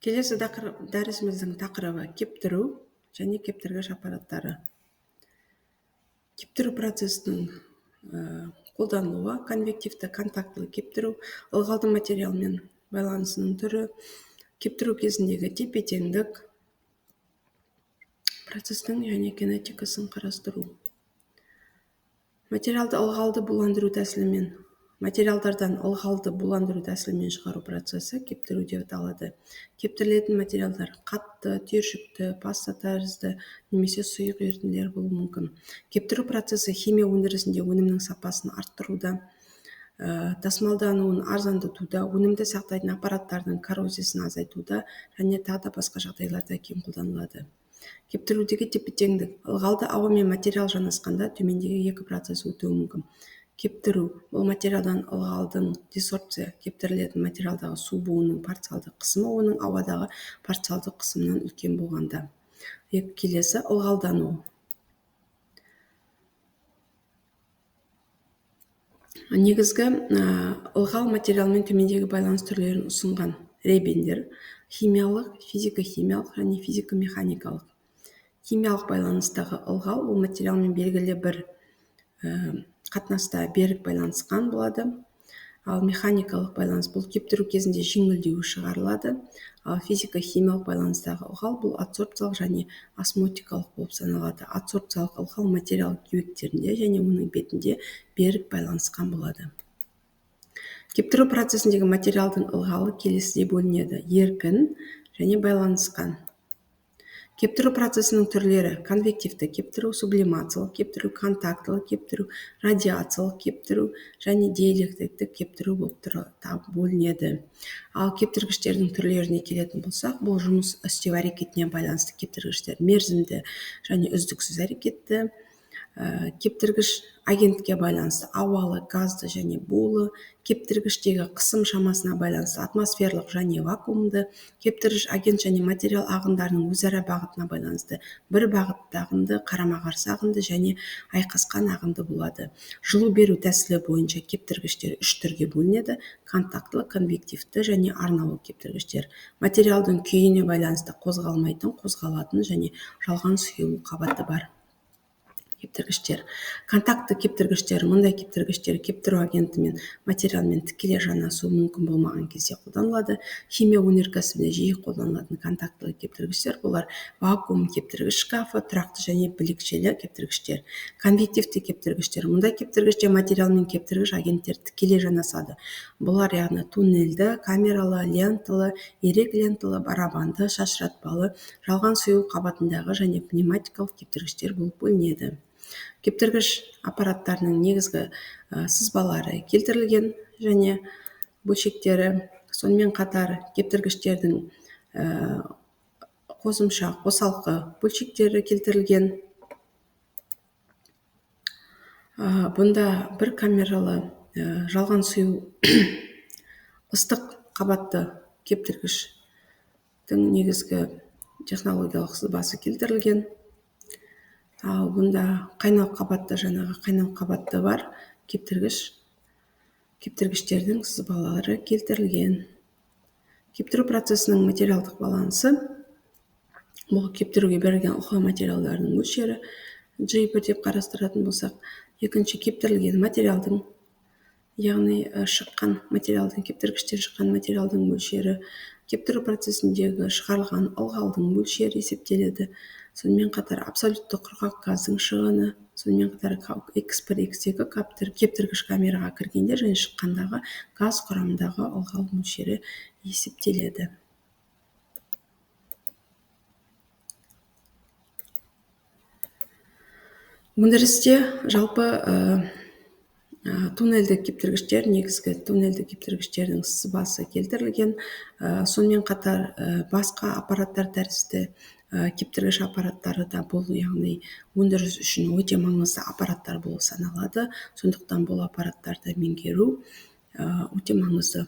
Келесі дәрісіміздің тақырыбы кептіру және кептіргіш аппараттары. Кептіру процесінің қолданылуы, конвективті контактылы кептіру, ылғалды материалмен байланысының түрі, кептіру кезіндегі тепе-теңдік, процестің және кинетикасын қарастыру. Материалдардан ылғалды буландыру тәсілімен шығару процесі кептіру деп аталады. Кептірілетін материалдар қатты, түйіршікті, паста тәрізді немесе сұйық ерітінділер болуы мүмкін. Кептіру процесі химия өндірісінде өнімнің сапасын арттыруда, тасымалдануын арзандатуда, өнімді сақтайтын аппараттардың коррозиясын азайтуда және тағы басқа жағдайларда кең қолданылады. Кептірудегі тепе-теңдік. Ылғалды ауа мен материал жанасқанда төмендегі екі процесс өтуі мүмкін. Кептіру – бұл материалдан ылғалдың десорбция, кептірілетін материалдағы су буының парциалды қысымы оның ауадағы парциалды қысымынан үлкен болғанда. Келесі ылғалдану. Негізгі ылғал материалмен төмендегі байланыс түрлерін ұсынған. Ребендер – химиялық, физико-химиялық және физико-механикалық. Химиялық байланыстағы ылғал ол материалмен белгілі бір қатынаста берік байланысқан болады. Ал механикалық байланыс бұл кептіру кезінде жеңілдеуі шығарылады. Ал физико-химиялық байланыстағы ылғал бұл адсорбциялық және осмотикалық болып саналады. Адсорбциялық ылғал материал кеуектерінде және оның бетінде берік байланысқан болады. Кептіру процесіндегі материалдың ылғалы келесідей бөлінеді: еркін және байланысқан. Кептіру процесінің түрлері: конвективті кептіру, сублимациялық кептіру, контактылы кептіру, радиациялық кептіру және диэлектриктік кептіру болып бөлінеді. Ал кептіргіштердің түрлеріне келетін болсақ, бұл жұмыс істеу әрекетіне байланысты кептіргіштер: мерзімді және үздіксіз әрекетті. Кептіргіш агентке байланысты ауалы, газды және булы. Кептіргіштегі қысым шамасына байланысты атмосферлық және вакуумды. Кептіргіш агент және материал ағындарының өзара бағытына байланысты бір бағытты ағынды, қарама-қарсы ағынды және айқасқан ағынды болады. Жылу беру тәсілі бойынша кептіргіштер үш түрге бөлінеді: контактылы, конвективті және арнаулы кептіргіштер. Материалдың күйіне байланысты қозғалмайтын, қозғалатын және жалған сұйылу қабаты бар кептіргіштер. Контактты кептіргіштер мұндай кептіргіштер кептіру агентімен материалмен тікелей жанасуы мүмкін болмаған кезде қолданылады. Химия өнеркәсібінде жиі қолданылатын контактылы кептіргіштер бұлар: вакуум кептіргіш шкафы, тұрақты және білекшелі кептіргіштер. Конвективті кептіргіштер. Мұндай кептіргіште материал мен кептіргіш агенттер тікелей жанасады. Бұлар яғни туннельді, камералы, ленталы, ирек ленталы, барабанды, шашыратпалы, жалған сұйылу қабатындағы және пневматикалық кептіргіштер болып бөлінеді. Кептіргіш аппараттарының негізгі сызбалары келтірілген және бөлшектері. Сонымен қатар кептіргіштердің қосымша қосалқы бөлшектері келтірілген. Бұнда бір камералы жалған сұйылу ыстық қабатты кептіргіштің негізгі технологиялық сызбасы келтірілген. Ал бұнда қайнау қабатты бар кептіргіштердің сызбалары келтірілген. Кептіру процесінің материалдық балансы бұл кептіруге берілген ылғал материалдарының мөлшері G1 деп қарастыратын болсақ, екінші кептірілген материалдың, яғни кептіргіштен шыққан материалдың мөлшері, кептіру процесіндегі шығарылған ылғалдың мөлшері есептеледі. Сонымен қатар абсолютті құрғақ газдың шығыны, сонымен қатар X1, X2 кептіргіш камераға кіргенде және шыққандағы газ құрамындағы ылғал мөлшері есептеледі. Өндірісте жалпы туннельді кептіргіштер, негізгі туннельді кептіргіштердің сызбасы келтірілген. Сонымен қатар басқа аппараттар тәрізді кептіргіш аппараттары да бұл, яғни өндіріс үшін өте маңызды аппараттар болып саналады. Сондықтан бұл аппараттарды меңгеру өте маңызды.